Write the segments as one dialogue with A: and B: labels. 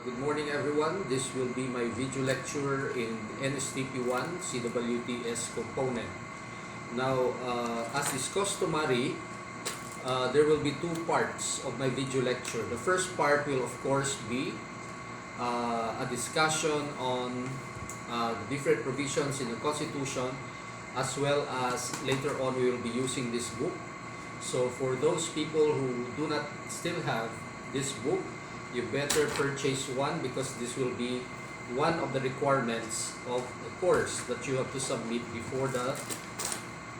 A: Good morning everyone. This will be my video lecture in NSTP 1 CWTS component. Now, as is customary, there will be two parts of my video lecture. The first part will of course be a discussion on different provisions in the Constitution, as well as later on we will be using this book. So for those people who do not still have this book, you better purchase one, because this will be one of the requirements of the course that you have to submit before the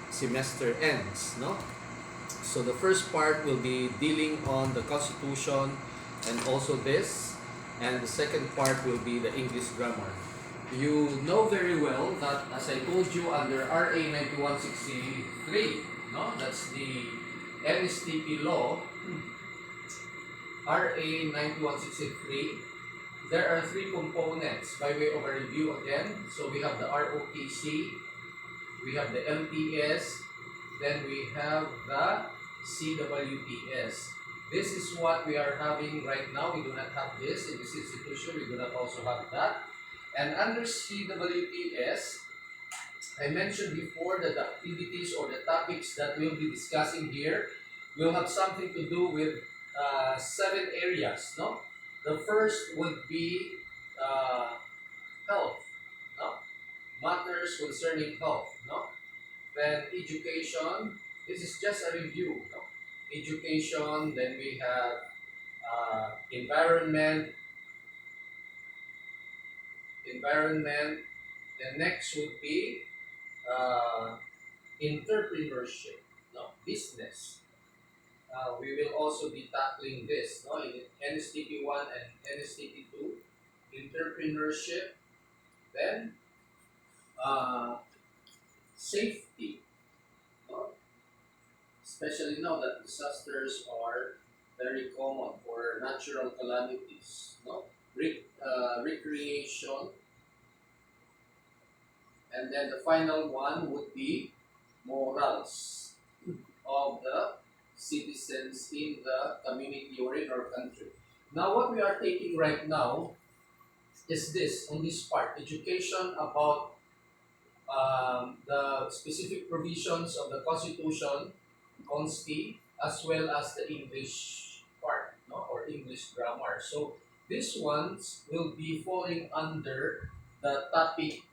A: semester ends, no? So the first part will be dealing on the Constitution and also this, and the second part will be the English grammar. You know very well that, as I told you, under RA 9163, no, that's the NSTP law, RA 9163, there are three components by way of a review again. So we have the ROTC, we have the MTS, then we have the CWTS. This is what we are having right now. We do not have this in this institution. We do not also have that. And under CWTS, I mentioned before that the activities or the topics that we'll be discussing here will have something to do with 7 areas, no? The first would be health, no? Matters concerning health, no? Then education. This is just a review, no? Education. Then we have environment. The next would be entrepreneurship, no? Business. We will also be tackling this, no, in NSTP 1 and NSTP 2, entrepreneurship, then safety, no? Especially now that disasters are very common, for natural calamities, no? Recreation, and then the final one would be morals of the citizens in the community or in our country. Now, what we are taking right now is this, on this part, education about the specific provisions of the Constitution, Consti, as well as the English part, no, or English grammar. So these ones will be falling under the topic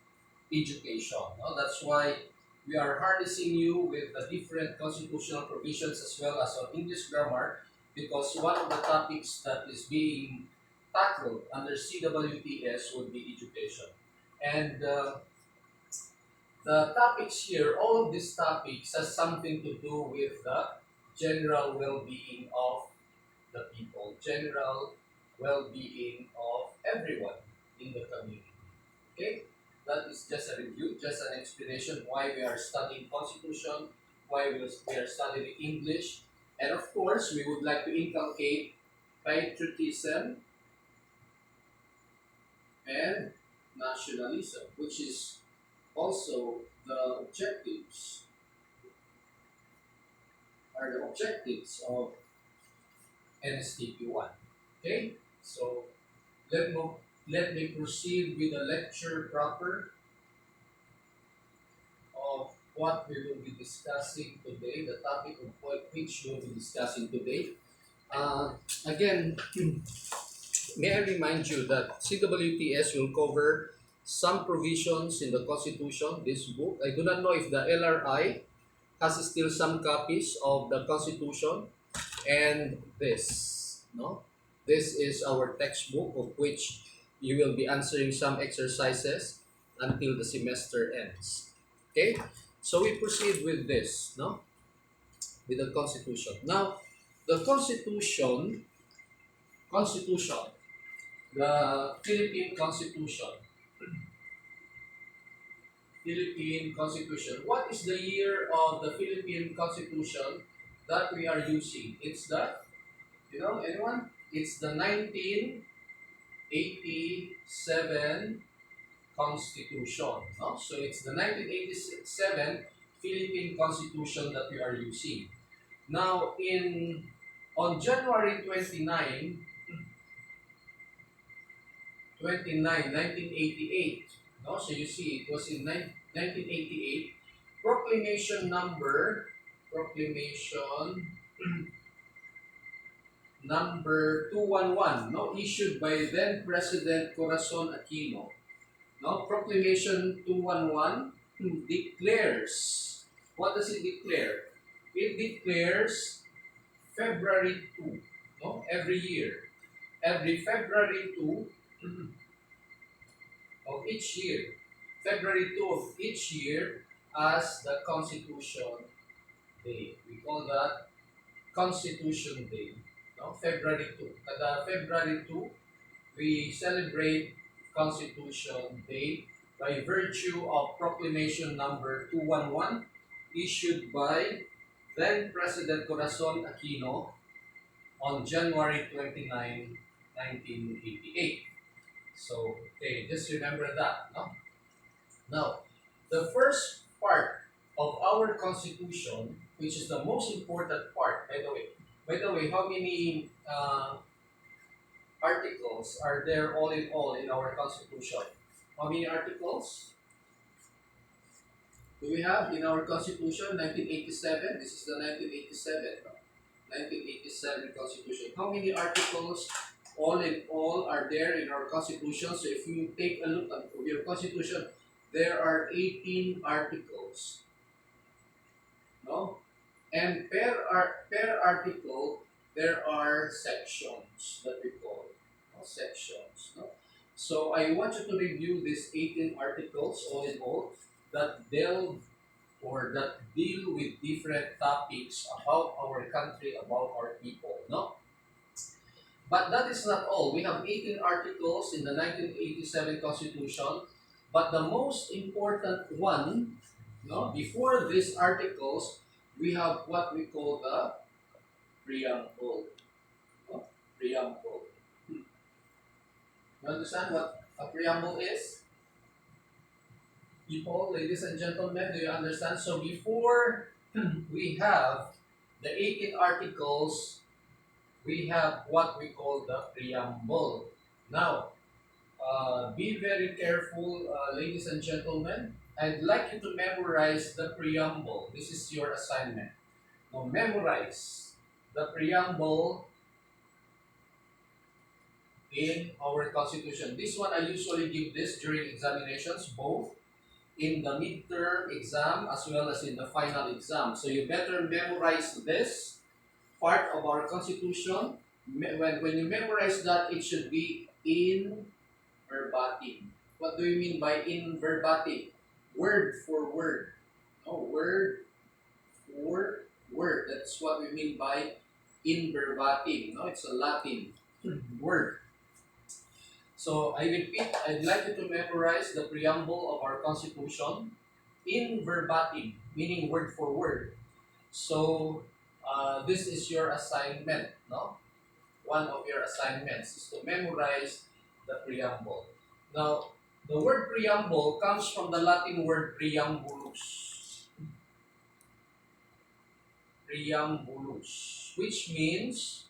A: education. No? That's why we are harnessing you with the different constitutional provisions as well as on English grammar, because one of the topics that is being tackled under CWTS would be education. And the topics here, all of these topics has something to do with the general well-being of the people, general well-being of everyone in the community. Okay? That is just a review, just an explanation why we are studying Constitution, why we are studying English, and of course, we would like to inculcate patriotism and nationalism, which is also the objectives of NSTP 1. Okay, so let me proceed with the lecture proper of what we will be discussing today, the topic of which we will be discussing today. Again, may I remind you that CWTS will cover some provisions in the Constitution, this book. I do not know if the LRI has still some copies of the Constitution, and this, no? This is our textbook, of which you will be answering some exercises until the semester ends. Okay? So we proceed with this, no? With the Constitution. Now, the Constitution, the Philippine Constitution. Philippine Constitution. What is the year of the Philippine Constitution that we are using? It's the, anyone? It's the 1987 Constitution. No? So it's the 1987 Philippine Constitution that we are using. Now, on January 29, 29, 1988. No? So you see, it was in 1988. Proclamation number 211, no, issued by then President Corazon Aquino. No, Proclamation 211 declares. What does it declare? It declares February 2, no, every year. Every February 2 of each year. February 2 of each year as the Constitution Day. We call that Constitution Day. No, February 2. Kada February 2, we celebrate Constitution Day by virtue of Proclamation number 211 issued by then President Corazon Aquino on January 29, 1988. So, okay, just remember that. No? Now, the first part of our Constitution, which is the most important part, by the way, how many articles are there all in all in our Constitution? How many articles do we have in our Constitution? 1987. This is the 1987. No? 1987 Constitution. How many articles all in all are there in our Constitution? So if you take a look at your Constitution, there are 18 articles. No? And per article, there are sections that we call sections. No? So I want you to review these 18 articles all in all that delve or that deal with different topics about our country, about our people. No? But that is not all. We have 18 articles in the 1987 Constitution, but the most important one, no, before these articles, we have what we call the preamble. No? Preamble. You understand what a preamble is? People, ladies and gentlemen, do you understand? So before we have the 18 articles, we have what we call the preamble. Now, be very careful, ladies and gentlemen. I'd like you to memorize the preamble. This is your assignment. Now, memorize the preamble in our Constitution. This one, I usually give this during examinations, both in the midterm exam as well as in the final exam. So you better memorize this part of our Constitution. When you memorize that, it should be in verbatim. What do you mean by in verbatim? Word for word. No, word for word. That's what we mean by in verbatim. No, it's a Latin word. So I repeat, I'd like you to memorize the preamble of our Constitution in verbatim, meaning word for word. So this is your assignment, no? One of your assignments is to memorize the preamble. Now, the word preamble comes from the Latin word preambulus. Preambulus, which means,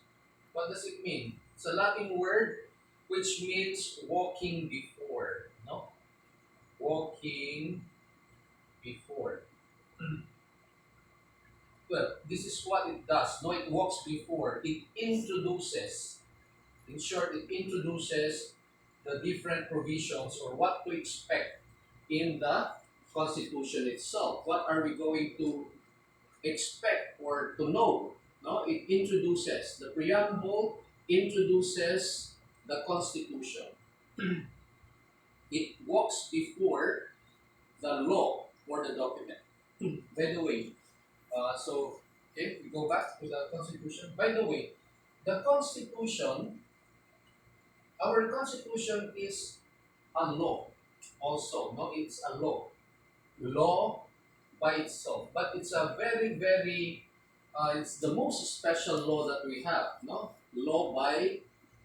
A: what does it mean? It's a Latin word which means walking before, no? Walking before. Well, this is what it does. No, it walks before. It introduces, in short, it introduces the different provisions or what to expect in the Constitution itself. What are we going to expect or to know? No, it introduces. The preamble introduces the Constitution. It walks before the law or the document. By the way, okay, we go back to the Constitution. By the way, the Constitution, our Constitution is a law also. No, it's a law by itself. But it's a very, it's the most special law that we have. No, law by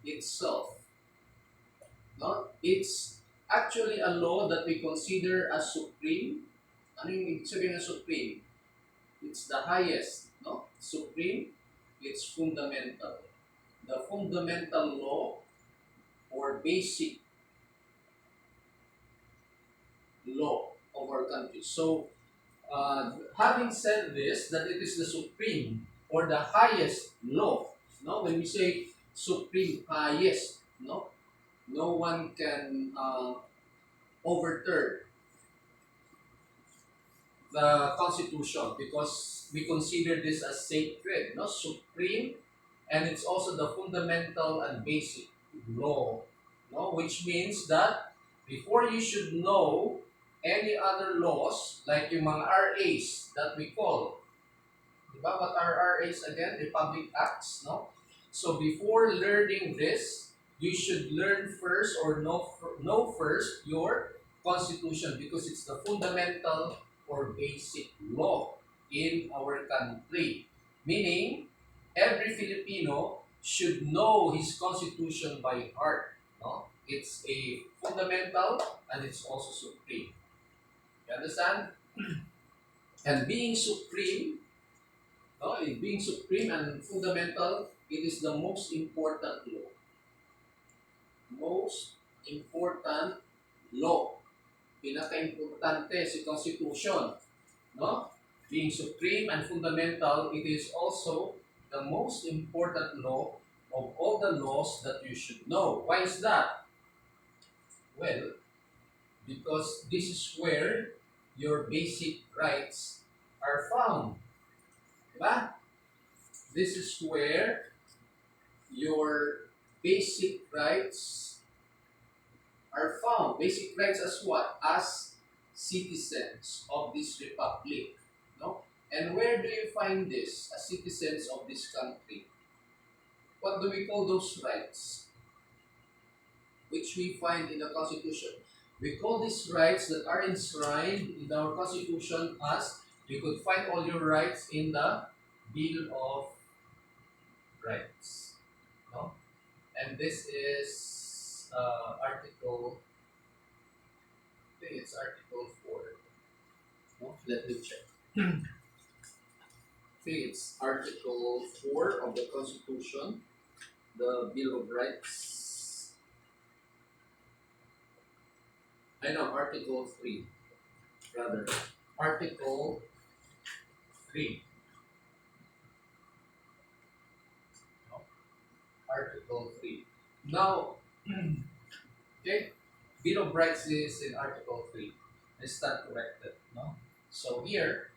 A: itself. No, it's actually a law that we consider as supreme. Ano yung ibig sabihin ng supreme? It's the highest, no? Supreme, it's fundamental. The fundamental law or basic our country. So, having said this, that it is the supreme or the highest law. No, when we say supreme highest, no one can overturn the Constitution because we consider this as sacred, supreme, and it's also the fundamental and basic law, which means that before you should know any other laws, like yung mga RAs that we call, di ba? What are RAs again? Republic Acts, no? So before learning this, you should learn first or know first your Constitution because it's the fundamental or basic law in our country. Meaning, every Filipino should know his Constitution by heart. No? It's a fundamental and it's also supreme. You understand? And being supreme, being supreme and fundamental, it is the most important law. Most important law. Pinaka-importante si Constitution. No? Being supreme and fundamental, it is also the most important law of all the laws that you should know. Why is that? Well, because this is where your basic rights are found. Diba? This is where your basic rights are found. Basic rights as what? As citizens of this republic. No? And where do you find this as citizens of this country? What do we call those rights? Which we find in the Constitution. We call these rights that are enshrined in our Constitution as, you could find all your rights in the Bill of Rights. No? And this is Article, I think it's Article 4. No? Let me check. I think it's Article 4 of the Constitution, the Bill of Rights. I know, Article 3, rather. Article 3. No? Article 3. Now, okay, Bill of Rights is in Article 3. I stand corrected. No? So here,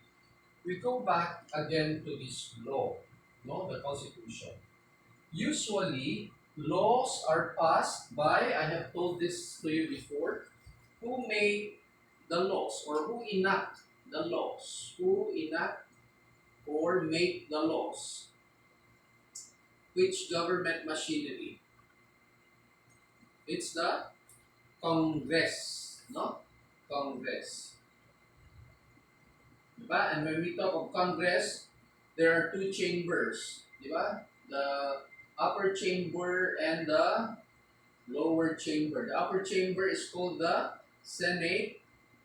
A: we go back again to this law, the Constitution. Usually, laws are passed by, I have told this to you before, who make the laws or who enact the laws. Who enact or make the laws. Which government machinery? It's the Congress, no? Congress. Diba? And when we talk of Congress, there are two chambers. Diba? The upper chamber and the lower chamber. The upper chamber is called the Senate,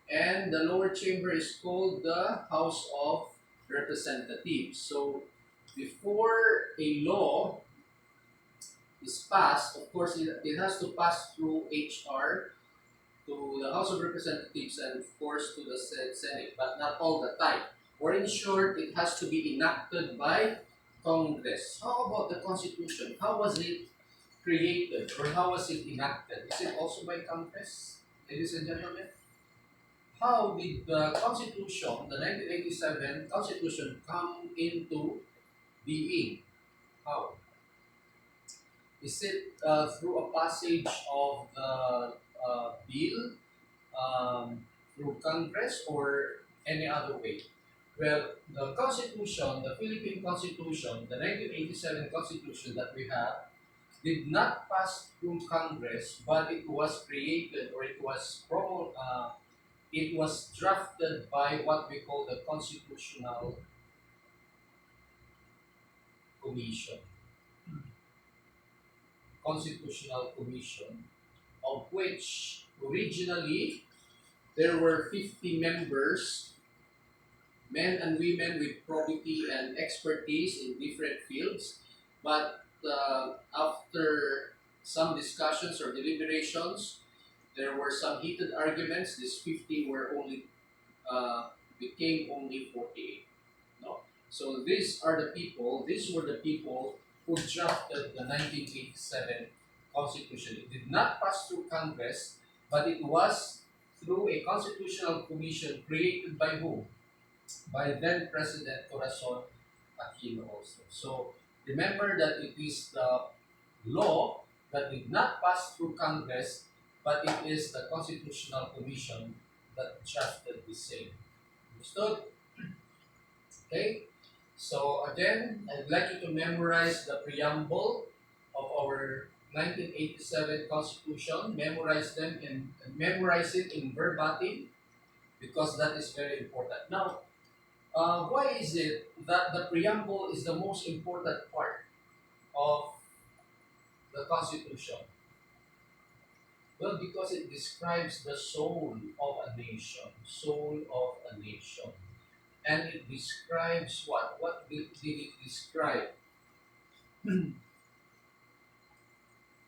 A: and the lower chamber is called the House of Representatives. So, before a law is passed, of course, it has to pass through HR, to the House of Representatives, and of course to the Senate, but not all the time. Or in short, it has to be enacted by Congress. How about the Constitution? How was it created or how was it enacted? Is it also by Congress, ladies and gentlemen? How did the Constitution, the 1987 Constitution, come into being? How? Is it through a passage of the bill through Congress or any other way? Well, the Constitution, the Philippine Constitution, the 1987 Constitution that we have, did not pass through Congress, but it was created or it was drafted by what we call the Constitutional Commission. Constitutional Commission, of which originally there were 50 members, men and women with probity and expertise in different fields, but after some discussions or deliberations, there were some heated arguments. These 50 were only became only 48. No? So these were the people who drafted the 1987 Constitution. It did not pass through Congress, but it was through a constitutional commission created by who? By then President Corazon Aquino also. So remember that it is the law that did not pass through Congress, but it is the Constitutional Commission that drafted the same. Understood? Okay? So again, I'd like you to memorize the preamble of our 1987 Constitution. Memorize them and memorize it in verbatim because that is very important. Now, why is it that the preamble is the most important part of the Constitution? Well, because it describes the soul of a nation. Soul of a nation. And it describes what? What did it describe?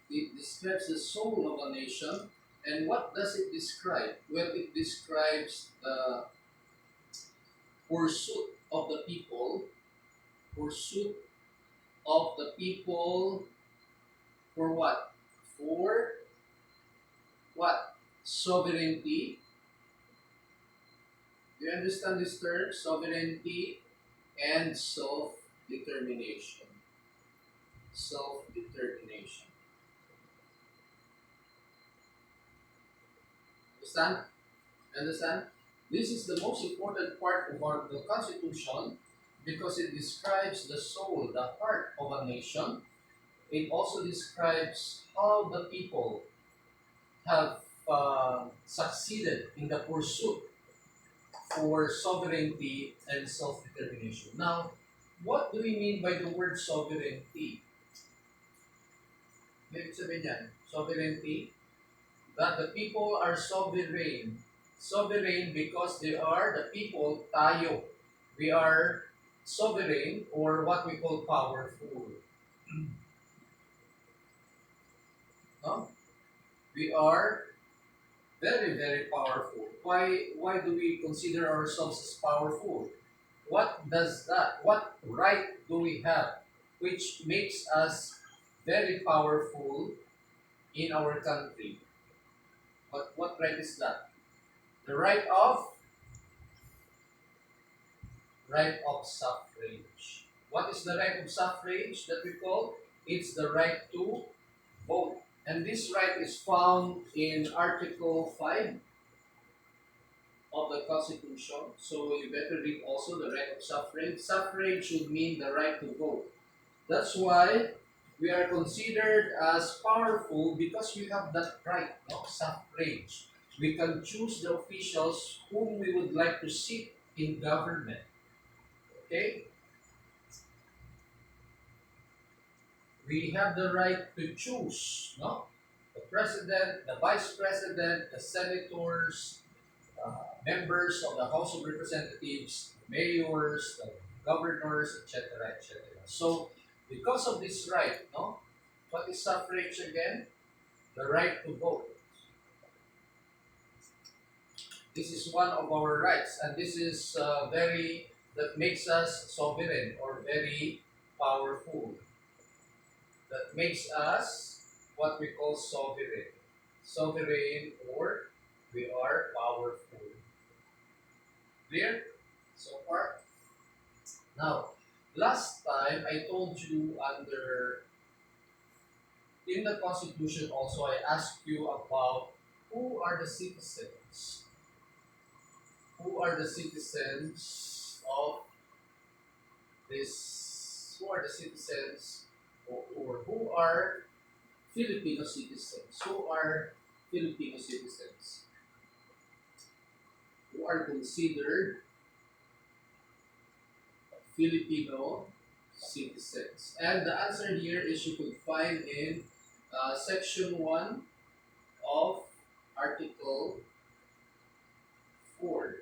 A: It describes the soul of a nation. And what does it describe? Well, it describes the pursuit of the people. Pursuit of the people for what? For what? Sovereignty. Do you understand this term? Sovereignty and self-determination. Self-determination. Understand? Understand? This is the most important part of the Constitution because it describes the soul, the heart of a nation. It also describes how the people have succeeded in the pursuit for sovereignty and self-determination. Now, what do we mean by the word sovereignty? Ibig sabihin yan, sovereignty, that the people are sovereign. Sovereign because they are the people, tayo. We are sovereign or what we call powerful. No? We are very, very powerful. Why do we consider ourselves as powerful? What does that, what right do we have which makes us very powerful in our country? What right is that? The right of suffrage. What is the right of suffrage that we call? It's the right to vote. And this right is found in Article 5 of the Constitution. So you better read also the right of suffrage. Suffrage should mean the right to vote. That's why we are considered as powerful because we have that right of suffrage. We can choose the officials whom we would like to sit in government. Okay? We have the right to choose, no? The president, the vice president, the senators, members of the House of Representatives, mayors, the governors, etc., etc. So, because of this right, no? What is suffrage again? The right to vote. This is one of our rights, and this is that makes us sovereign or very powerful. That makes us what we call sovereign. Sovereign or we are powerful. Clear? So far? Now, last time I told you in the Constitution also I asked you about who are the citizens. Who are the citizens of this? Who are the citizens or who are Filipino citizens? Who are Filipino citizens? Who are considered Filipino citizens? And the answer here is you could find in Section 1 of Article 4.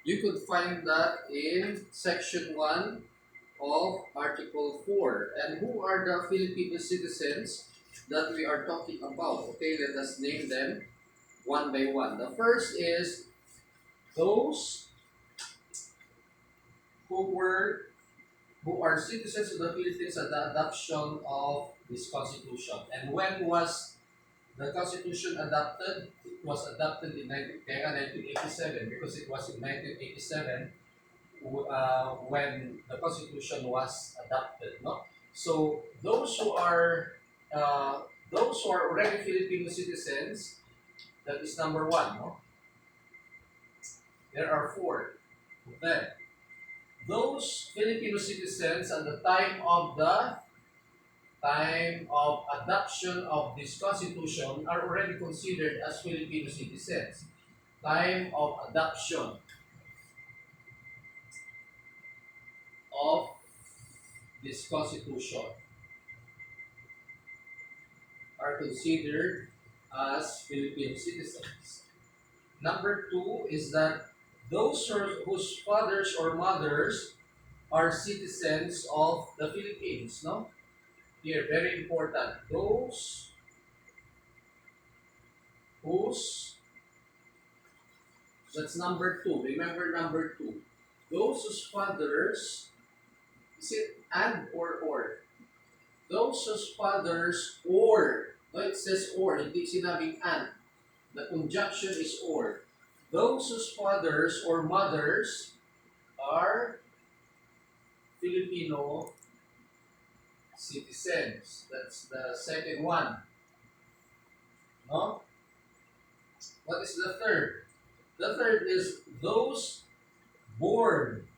A: You could find that in Section 1 of Article 4. And who are the Filipino citizens that we are talking about? Okay, let us name them. one by one. The first is those who were who are citizens of the Philippines at the adoption of this constitution. And when was the constitution adopted? It was adopted in 1987 because it was in 1987 when the constitution was adopted. No, so those who are already Filipino citizens, that is number one. No, there are four of them. Those Filipino citizens at the time of adoption of this constitution are already considered as Filipino citizens. Time of adoption of this constitution are considered as Filipino citizens. Number two is that those whose fathers or mothers are citizens of the Philippines, no? Here, very important. Those whose, that's number two. Remember number two. Those whose fathers, is it and or? Those whose fathers or, no, it says or, hindi sinabing and. The conjunction is or. Those whose fathers or mothers are Filipino citizens. That's the second one. No? What is the third? The third is those born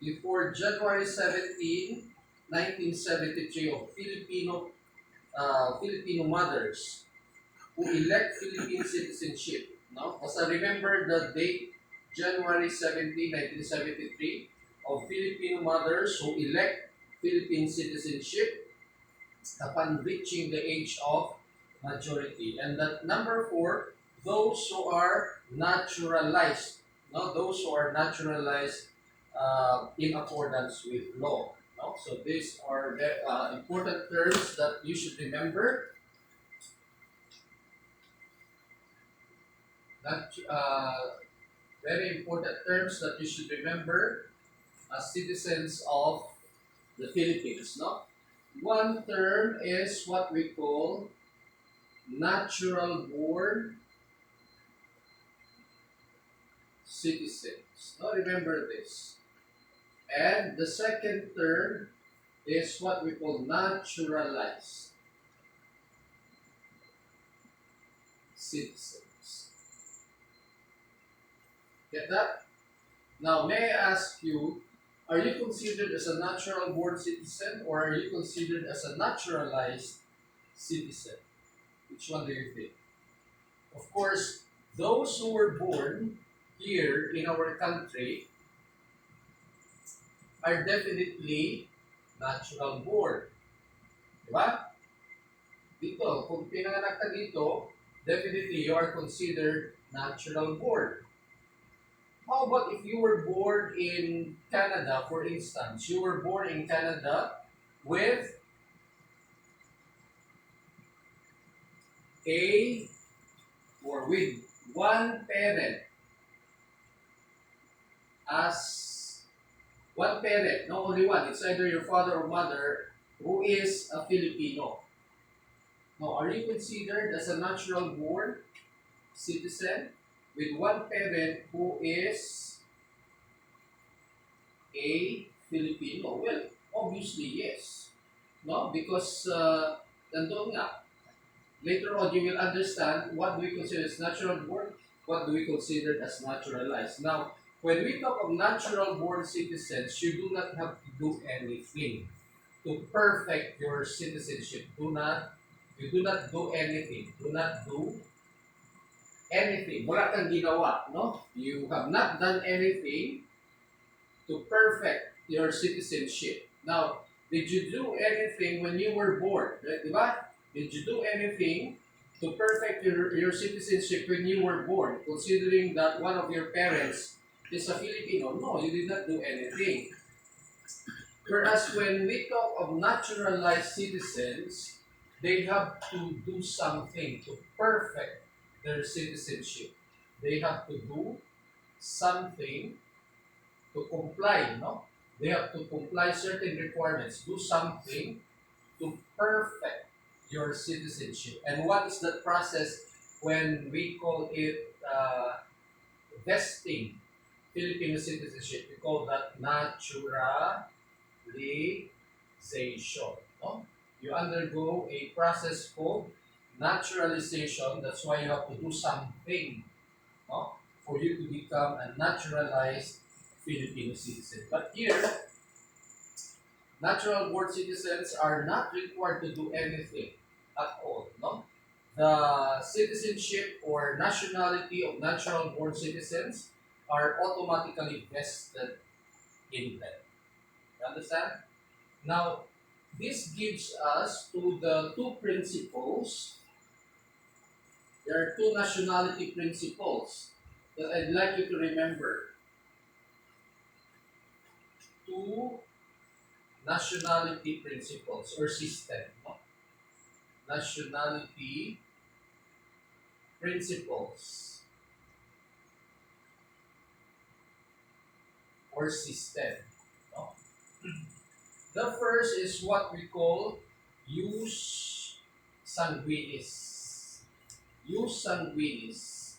A: before January 17, 1973 of Filipino mothers who elect Philippine citizenship. No? As I remember the date, January 17, 1973, of Filipino mothers who elect Philippine citizenship upon reaching the age of majority. And that number four, those who are naturalized. No? Those who are naturalized in accordance with law. No? So these are important terms that you should remember. Very important terms that you should remember as citizens of the Philippines. No? One term is what we call natural born citizens. Now remember this. And the second term is what we call naturalized citizens. Get that? Now may I ask you, are you considered as a natural born citizen or are you considered as a naturalized citizen? Which one do you think? Of course, those who were born here in our country are definitely natural born. Diba? Dito, kung pinanganak ka dito, definitely you are considered natural born. How about if you were born in Canada, for instance? You were born in Canada with with one parent as one parent, no, only one. It's either your father or mother who is a Filipino. Now, are you considered as a natural born citizen with one parent who is a Filipino? Well, obviously yes. No, because nandun nga. Later on, you will understand what do we consider as natural born, what do we consider as naturalized. Now, when we talk of natural born citizens, you do not have to do anything to perfect your citizenship. You do not do anything. Do not do anything. Wala kang ginawa, no? You have not done anything to perfect your citizenship. Now, did you do anything when you were born? Diba? Did you do anything to perfect your citizenship when you were born, considering that one of your parents is a Filipino? No, you did not do anything. Whereas when we talk of naturalized citizens, they have to do something to perfect their citizenship. They have to do something to comply, no? They have to comply certain requirements, do something to perfect your citizenship. And what is that process when we call it vesting Filipino citizenship? We call that naturalization. No? You undergo a process called naturalization. That's why you have to do something, no? For you to become a naturalized Filipino citizen. But here, natural born citizens are not required to do anything at all. No? The citizenship or nationality of natural born citizens are automatically vested in them. You understand? Now, this gives us to the two principles. There are two nationality principles that I'd like you to remember. Two nationality principles or system. No? Nationality principles or system. No? The first is what we call jus sanguinis. Jus sanguinis.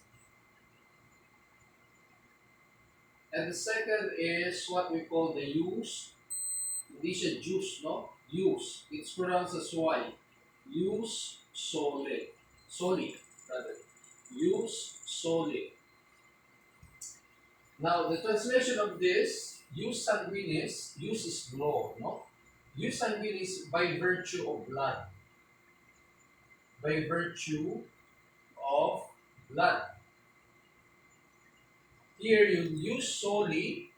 A: And the second is what we call the jus, hindi siya juice, no? Jus. It's pronounced as Y. Jus soli. Soli, rather. Jus soli. Now, the translation of this, jus sanguinis, jus is law, no? Jus sanguinis by virtue of blood. By virtue of blood. Here, you use soli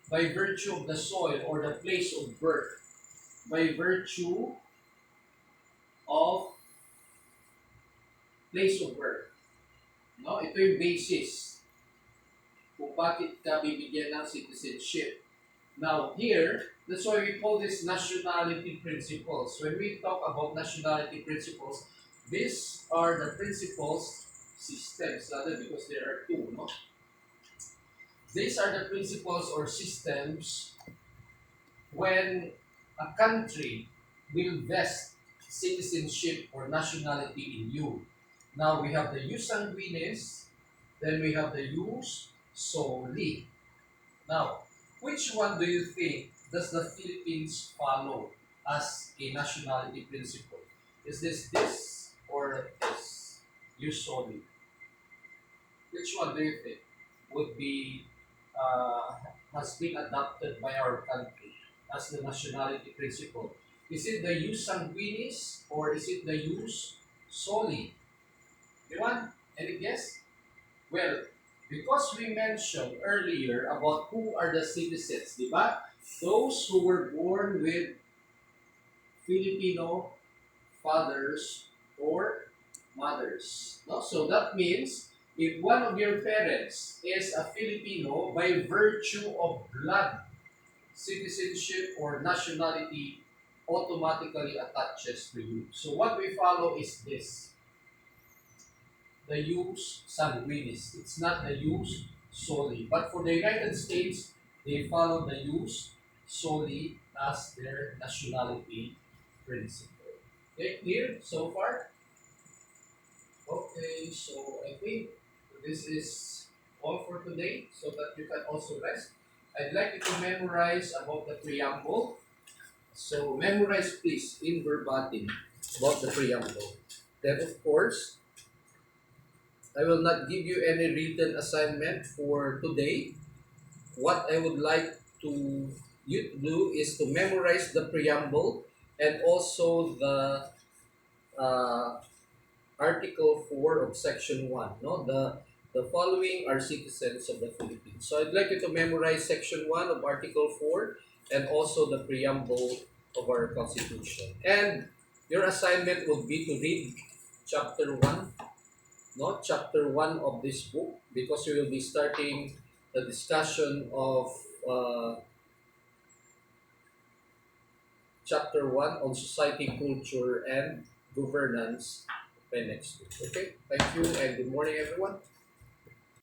A: by virtue of the soil or the place of birth. By virtue of place of birth. No? Ito yung basis kung bakit ka bibigyan ng citizenship. Now, here, that's why we call this nationality principles. When we talk about nationality principles, these are the principles, systems rather, because there are two, no? These are the principles or systems when a country will vest citizenship or nationality in you. Now, we have the jus sanguinis, then we have the jus soli. Now, which one do you think does the Philippines follow as a nationality principle? Is this or this? Jus soli. Which one do you think would be has been adopted by our country as the nationality principle? Is it the jus sanguinis or is it the jus soli? Anyone? Any guess? Well, because we mentioned earlier about who are the citizens, di ba? Those who were born with Filipino fathers or mothers. No? So that means if one of your parents is a Filipino by virtue of blood, citizenship or nationality automatically attaches to you. So what we follow is this. The jus sanguinis. It's not the jus soli. But for the United States, they follow the jus soli as their nationality principle. Okay, clear so far? Okay, so I think this is all for today so that you can also rest. I'd like you to memorize about the preamble. So memorize please in verbatim about the preamble. Then of course, I will not give you any written assignment for today. What I would like to you to do is to memorize the preamble and also the uh, Article 4 of Section 1. No? The following are citizens of the Philippines. So I'd like you to memorize Section 1 of Article 4 and also the preamble of our Constitution. And your assignment would be to read Chapter 1, no? Chapter 1 of this book, because we will be starting the discussion of Chapter 1 on society, culture, and governance by next week. Okay, thank you and good morning everyone.